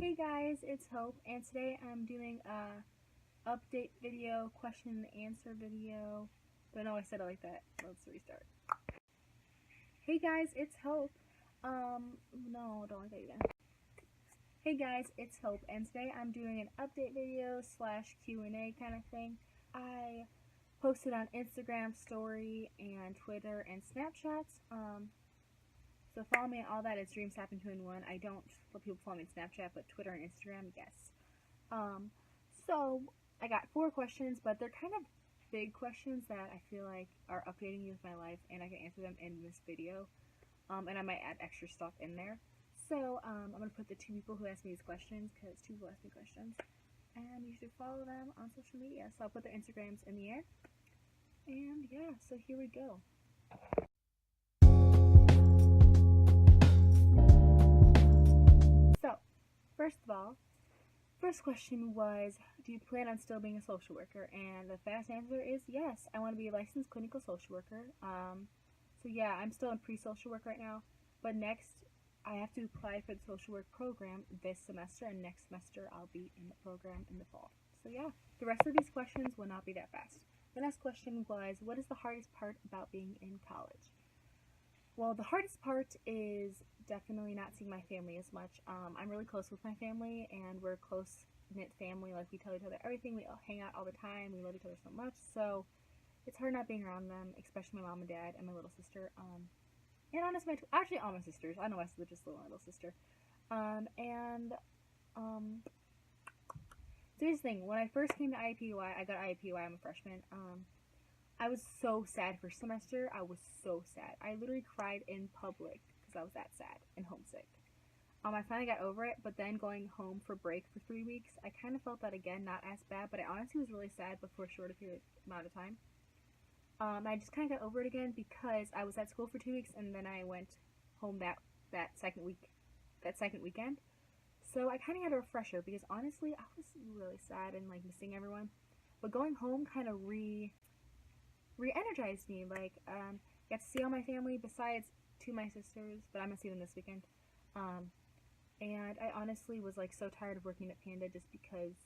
Hey guys, it's Hope, and today I'm doing a update video, question and answer video. But no, I said it like that. Let's restart. Hey guys, it's Hope. No, don't like that again. Hey guys, it's Hope, and today I'm doing an update video slash Q&A kind of thing. I posted on Instagram story and Twitter and Snapchats. So follow me on all that. It's Dreams Happen 2-in-1. I don't let people follow me on Snapchat, but Twitter and Instagram, yes. So I got 4 questions, but they're kind of big questions that I feel like are updating me with my life, and I can answer them in this video. And I might add extra stuff in there. So I'm gonna put the 2 people who asked me these questions, because 2 people asked me questions, and you should follow them on social media. So I'll put their Instagrams in the air, and yeah. So here we go. So first of all, first question was, do you plan on still being a social worker? And the fast answer is yes. I want to be a licensed clinical social worker. So yeah, I'm still in pre-social work right now, but next I have to apply for the social work program this semester, and next semester I'll be in the program in the fall. So yeah, the rest of these questions will not be that fast. The next question was, what is the hardest part about being in college? Well, the hardest part is definitely not seeing my family as much. I'm really close with my family, and we're a close knit family. Like, we tell each other everything. We all hang out all the time. We love each other so much. So it's hard not being around them, especially my mom and dad and my little sister. And honestly, actually all my sisters. I know I said just little little sister. And so here's the thing. When I first came to IUPUI, I got IUPUI. I'm a freshman. I was so sad first semester. I was so sad. I literally cried in public because I was that sad and homesick. I finally got over it, but then going home for break for 3 weeks, I kind of felt that again, not as bad, but I honestly was really sad, but for a shorter period amount of time. I just kind of got over it again because I was at school for 2 weeks, and then I went home that second weekend. So I kind of had a refresher because honestly, I was really sad and like missing everyone. But going home kind of re-energized me. Like, got to see all my family besides 2 of my sisters, but I'm gonna see them this weekend. And I honestly was like so tired of working at Panda just because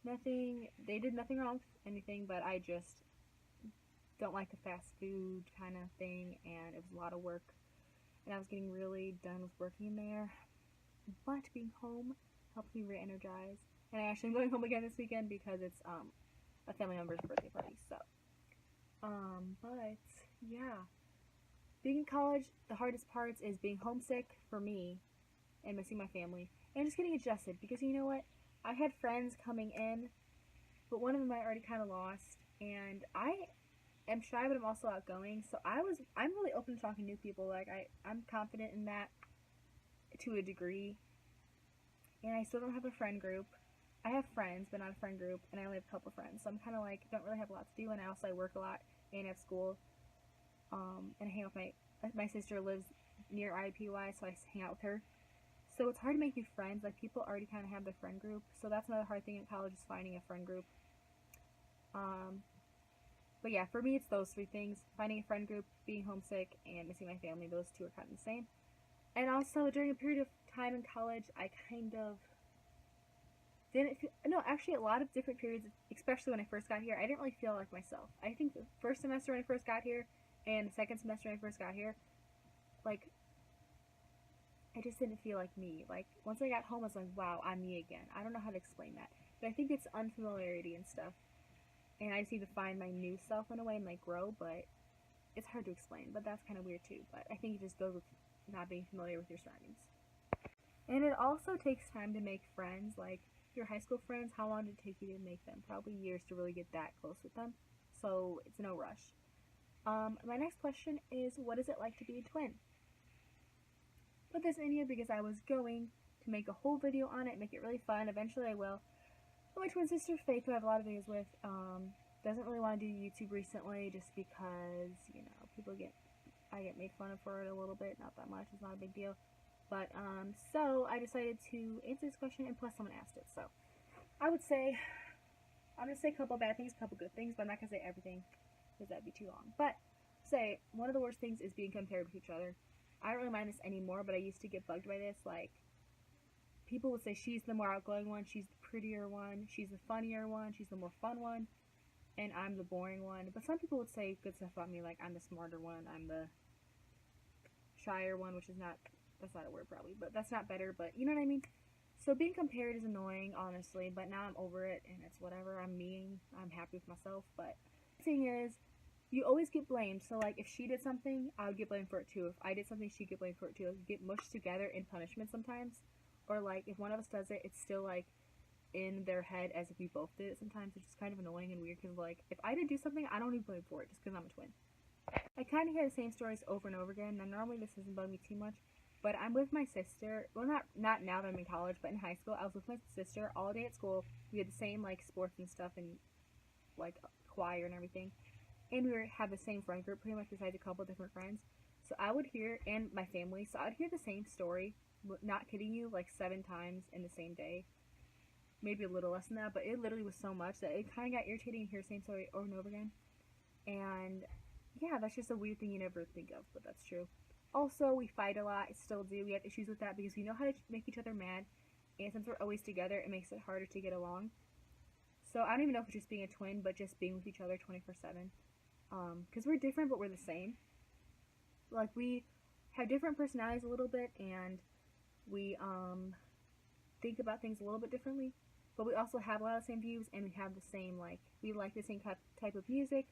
they did nothing wrong, anything, but I just don't like the fast food kind of thing, and it was a lot of work, and I was getting really done with working there. But being home helped me re-energize, and I actually am going home again this weekend because it's a family member's birthday party. So, but yeah, being in college, the hardest parts is being homesick for me and missing my family, and just getting adjusted because you know what? I had friends coming in, but one of them I already kind of lost, and I am shy, but I'm also outgoing. So I'm really open to talking to new people. Like, I'm confident in that to a degree, and I still don't have a friend group. I have friends, but not a friend group, and I only have a couple friends. So I'm kind of like, don't really have a lot to do, and I work a lot and have school. And I hang out with my sister lives near IUPUI, so I hang out with her. So it's hard to make new friends. Like, people already kind of have their friend group, so that's another hard thing in college is finding a friend group. But yeah, for me, it's those 3 things: finding a friend group, being homesick, and missing my family. Those 2 are kind of the same. And also, during a period of time in college, I kind of didn't feel, no, actually, a lot of different periods, especially when I first got here, I didn't really feel like myself. I think the first semester when I first got here, and the second semester when I first got here, like, I just didn't feel like me. Like, once I got home, I was like, wow, I'm me again. I don't know how to explain that. But I think it's unfamiliarity and stuff. And I just need to find my new self in a way and, like, grow, but it's hard to explain. But that's kind of weird, too. But I think it just goes with not being familiar with your surroundings. And it also takes time to make friends. Like, your high school friends, how long did it take you to make them? Probably years to really get that close with them. So it's no rush. My next question is, what is it like to be a twin? Put this in here because I was going to make a whole video on it, make it really fun. Eventually I will. But my twin sister Faith, who I have a lot of videos with, doesn't really want to do YouTube recently just because, you know, I get made fun of for it a little bit. Not that much. It's not a big deal. But, so I decided to answer this question, and plus someone asked it. So I'm going to say a couple bad things, a couple good things, but I'm not going to say everything because that'd be too long. But say, one of the worst things is being compared with each other. I don't really mind this anymore, but I used to get bugged by this. Like, people would say she's the more outgoing one, she's the prettier one, she's the funnier one, she's the more fun one, and I'm the boring one. But some people would say good stuff about me, like I'm the smarter one, I'm the shyer one, which is not, that's not a word probably, but that's not better, but you know what I mean? So being compared is annoying, honestly, but now I'm over it, and it's whatever. I'm happy with myself, but the thing is, you always get blamed. So, like, if she did something, I would get blamed for it too. If I did something, she'd get blamed for it too. Like, you get mushed together in punishment sometimes. Or, like, if one of us does it, it's still, like, in their head as if we both did it sometimes, which is kind of annoying and weird, because, like, if I did do something, I don't need blame for it, just because I'm a twin. I kind of hear the same stories over and over again. Now, normally this doesn't bug me too much, but I'm with my sister. Well, not now that I'm in college, but in high school, I was with my sister all day at school. We had the same, like, sports and stuff, and, like, choir and everything. And we had the same friend group, pretty much besides a couple different friends. So I would hear, and my family, so I would hear the same story, not kidding you, like 7 times in the same day. Maybe a little less than that, but it literally was so much that it kind of got irritating to hear the same story over and over again. And yeah, that's just a weird thing you never think of, but that's true. Also, we fight a lot, still do. We have issues with that because we know how to make each other mad, and since we're always together, it makes it harder to get along. So I don't even know if it's just being a twin, but just being with each other 24/7. Because we're different, but we're the same. Like, we have different personalities a little bit, and we, think about things a little bit differently, but we also have a lot of the same views, and we have the same, like, we like the same type of music,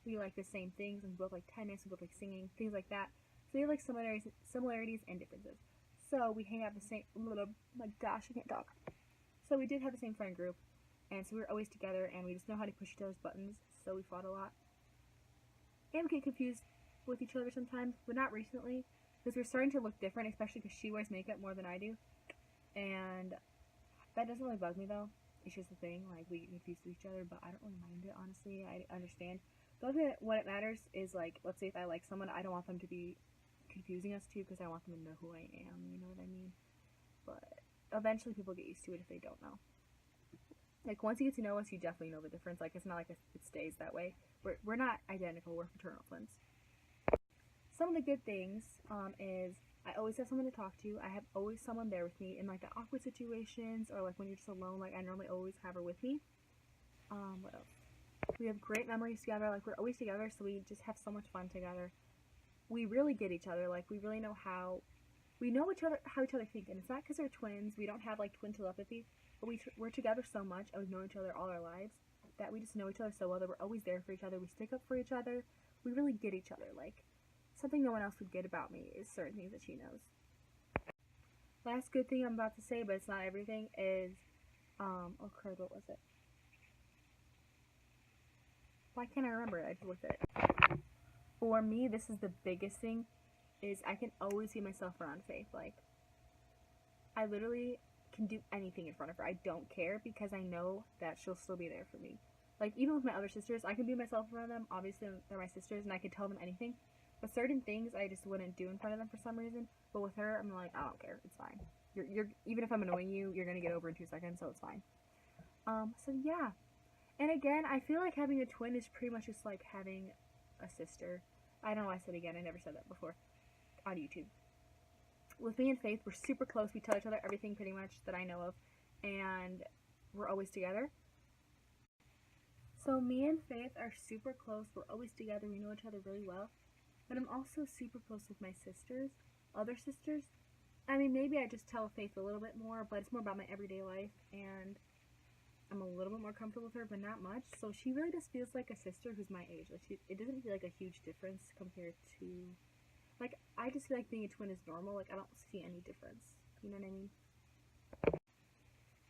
we like the same things, and we both like tennis, we both like singing, things like that. So we have, like, similarities and differences. So we hang out the same, oh my gosh, I can't talk. So we did have the same friend group, and so we were always together, and we just know how to push each other's buttons, so we fought a lot. And we get confused with each other sometimes, but not recently, because we're starting to look different, especially because she wears makeup more than I do. And that doesn't really bug me, though. It's just a thing, like, we get confused with each other, but I don't really mind it, honestly. I understand. The only thing what it matters is, like, let's say if I like someone, I don't want them to be confusing us too, because I want them to know who I am, you know what I mean? But eventually people get used to it if they don't know. Like, once you get to know us, you definitely know the difference. Like, it's not like it stays that way. We're not identical. We're fraternal twins. Some of the good things is I always have someone to talk to. I have always someone there with me in, like, the awkward situations, or, like, when you're just alone. Like, I normally always have her with me. What else? We have great memories together. Like, we're always together, so we just have so much fun together. We really get each other. Like, we really know how how each other think. And it's not because we're twins. We don't have, like, twin telepathy. But we're together so much, and we've known each other all our lives, that we just know each other so well that we're always there for each other. We stick up for each other. We really get each other. Like, something no one else would get about me is certain things that she knows. Last good thing I'm about to say, but it's not everything, is, oh crud, what was it? Why can't I remember it? I just looked at it. For me, this is the biggest thing, is I can always see myself around Faith. Like, I literally can do anything in front of her. I don't care, because I know that she'll still be there for me. Like, even with my other sisters, I can be myself in front of them. Obviously, they're my sisters, and I can tell them anything. But certain things I just wouldn't do in front of them for some reason. But with her, I'm like, I don't care. It's fine. You're even if I'm annoying you, you're gonna get over in 2 seconds, so it's fine. So yeah. And again, I feel like having a twin is pretty much just like having a sister. I know I said again, I never said that before on YouTube. With me and Faith, we're super close. We tell each other everything pretty much that I know of, and we're always together. So me and Faith are super close. We're always together. We know each other really well. But I'm also super close with my sisters, other sisters. I mean, maybe I just tell Faith a little bit more, but it's more about my everyday life, and I'm a little bit more comfortable with her, but not much. So she really just feels like a sister who's my age. Like, it doesn't feel like a huge difference compared to, like, I just feel like being a twin is normal. Like, I don't see any difference. You know what I mean?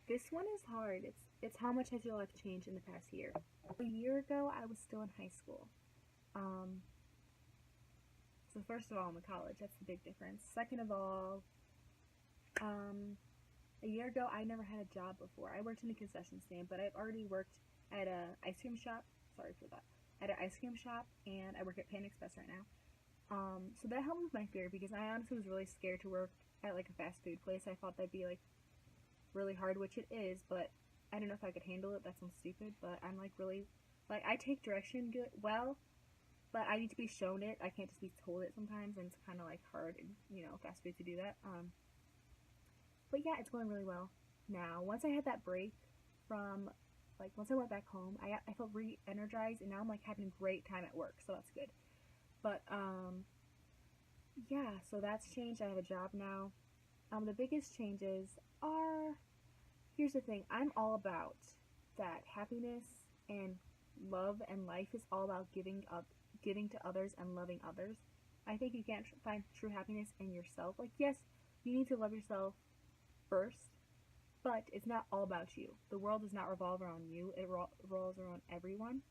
This one is hard. It's how much has your life changed in the past year? A year ago, I was still in high school. So first of all, I'm in college. That's the big difference. Second of all, a year ago, I never had a job before. I worked in a concession stand, but I've already worked at a ice cream shop. Sorry for that. At an ice cream shop, and I work at Panda Express right now. So that helped with my fear, because I honestly was really scared to work at, like, a fast food place. I thought that'd be, like, really hard, which it is, but I don't know if I could handle it. That sounds stupid, but I'm, like, really, like, I take direction well, but I need to be shown it. I can't just be told it sometimes, and it's kind of, like, hard in, fast food to do that. But yeah, it's going really well now. Once I had that break from, like, once I went back home, I felt re-energized, and now I'm like having a great time at work, so that's good. But yeah, so that's changed. I have a job now. The biggest changes are, here's the thing, I'm all about that happiness and love, and life is all about giving to others and loving others. I think you can't find true happiness in yourself. Like, yes, you need to love yourself first, but it's not all about you. The world does not revolve around you. It revolves around everyone.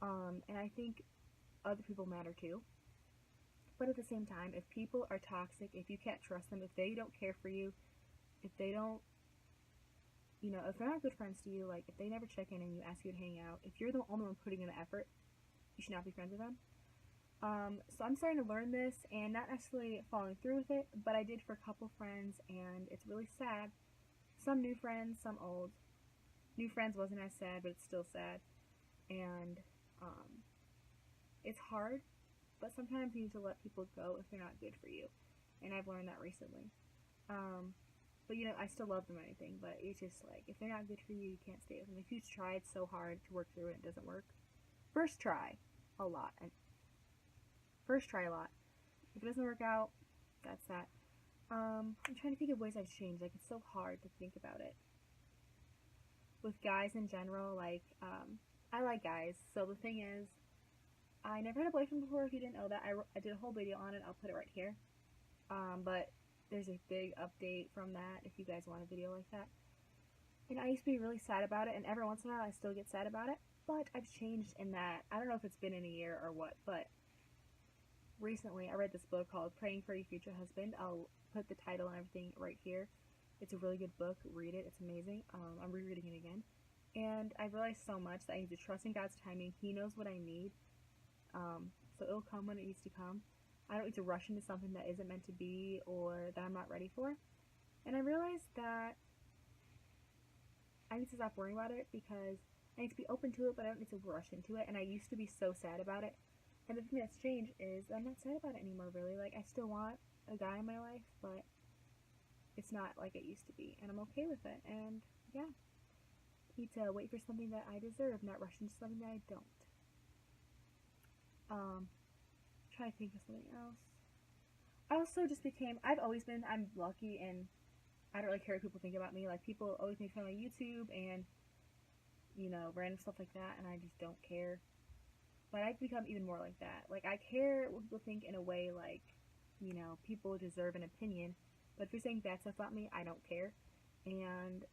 And I think other people matter too. But at the same time, if people are toxic, if you can't trust them, if they don't care for you, if they don't, if they're not good friends to you, like if they never check in and you ask you to hang out, if you're the only one putting in the effort, you should not be friends with them. So I'm starting to learn this and not necessarily following through with it, but I did for a couple friends, and it's really sad. Some new friends, some old. New friends wasn't as sad, but it's still sad. And it's hard, but sometimes you need to let people go if they're not good for you. And I've learned that recently. But I still love them or anything, but it's just like, if they're not good for you, you can't stay with them. If you've tried so hard to work through it and it doesn't work, first try a lot. If it doesn't work out, that's that. I'm trying to think of ways I've changed. Like, it's so hard to think about it. With guys in general, like, I like guys. So the thing is, I never had a boyfriend before, if you didn't know that. I did a whole video on it. I'll put it right here. But there's a big update from that if you guys want a video like that. And I used to be really sad about it, and every once in a while I still get sad about it. But I've changed in that. I don't know if it's been in a year or what, but recently I read this book called Praying for Your Future Husband. I'll put the title and everything right here. It's a really good book. Read it. It's amazing. I'm rereading it again. And I realized so much that I need to trust in God's timing. He knows what I need. So it'll come when it needs to come. I don't need to rush into something that isn't meant to be or that I'm not ready for. And I realized that I need to stop worrying about it, because I need to be open to it, but I don't need to rush into it. And I used to be so sad about it. And the thing that's changed is I'm not sad about it anymore, really. Like, I still want a guy in my life, but it's not like it used to be. And I'm okay with it. And yeah, I need to wait for something that I deserve, not rush into something that I don't. Try to think of something else. I also just I'm lucky, and I don't really care what people think about me. Like, people always make fun of my YouTube and, random stuff like that, and I just don't care. But I've become even more like that. Like, I care what people think in a way, like, people deserve an opinion. But if you're saying bad stuff about me, I don't care. And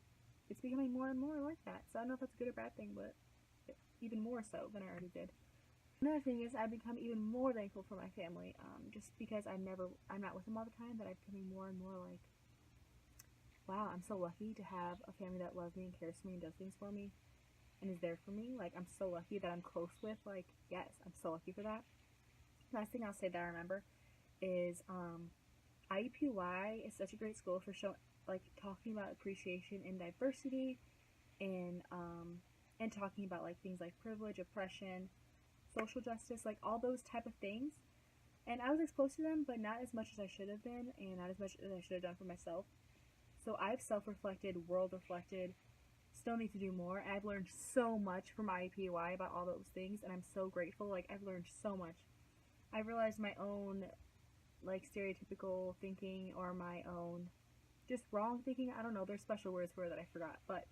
it's becoming more and more like that. So I don't know if that's a good or bad thing, but even more so than I already did. Another thing is, I've become even more thankful for my family, just because I'm not with them all the time, but I'm becoming more and more like, wow, I'm so lucky to have a family that loves me and cares for me and does things for me and is there for me. Like, I'm so lucky that I'm close with. Like, yes, I'm so lucky for that. Last thing I'll say that I remember is, IUPUI is such a great school for talking about appreciation and diversity, and talking about, like, things like privilege, oppression, social justice, like all those type of things. And I was exposed to them, but not as much as I should have been, and not as much as I should have done for myself. So I've self-reflected, world-reflected, still need to do more. I've learned so much from IUPUI about all those things, and I'm so grateful. Like, I've learned so much. I realized my own, like, stereotypical thinking, or my own just wrong thinking. I don't know, there's special words for it that I forgot, but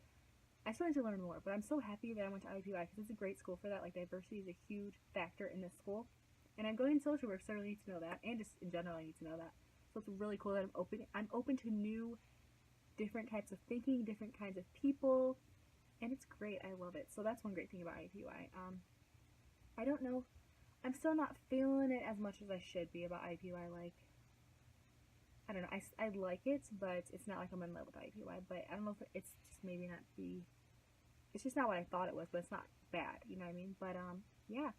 I still need to learn more. But I'm so happy that I went to IUPUI, because it's a great school for that. Like, diversity is a huge factor in this school. And I'm going in social work, so I really need to know that. And just in general, I need to know that. So it's really cool that I'm open to new, different types of thinking, different kinds of people. And it's great. I love it. So that's one great thing about IUPUI. I don't know. I'm still not feeling it as much as I should be about IUPUI. Like, I don't know. I like it, but it's not like I'm in love with IUPUI. But I don't know if it's just maybe not it's just not what I thought it was, but it's not bad, you know what I mean? But, yeah.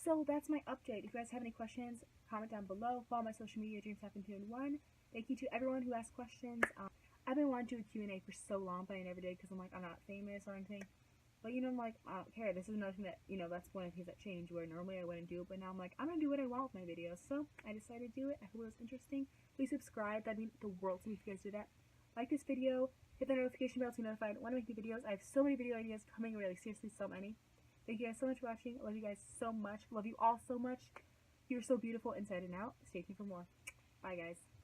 So that's my update. If you guys have any questions, comment down below. Follow my social media, Dreams Happen 2 in 1. Thank you to everyone who asked questions. I've been wanting to do a Q&A for so long, but I never did, because I'm like, I'm not famous or anything. But, I'm like, I don't care. This is another thing that, that's one of the things that changed, where normally I wouldn't do it, but now I'm like, I'm going to do what I want with my videos. So I decided to do it. I hope it was interesting. Please subscribe. That'd mean the world to me if you guys do that. like this video, hit the notification bell to be notified when I make new videos. I have so many video ideas coming, really, seriously, so many. Thank you guys so much for watching. I love you guys so much. Love you all so much. You're so beautiful inside and out. Stay tuned for more. Bye, guys.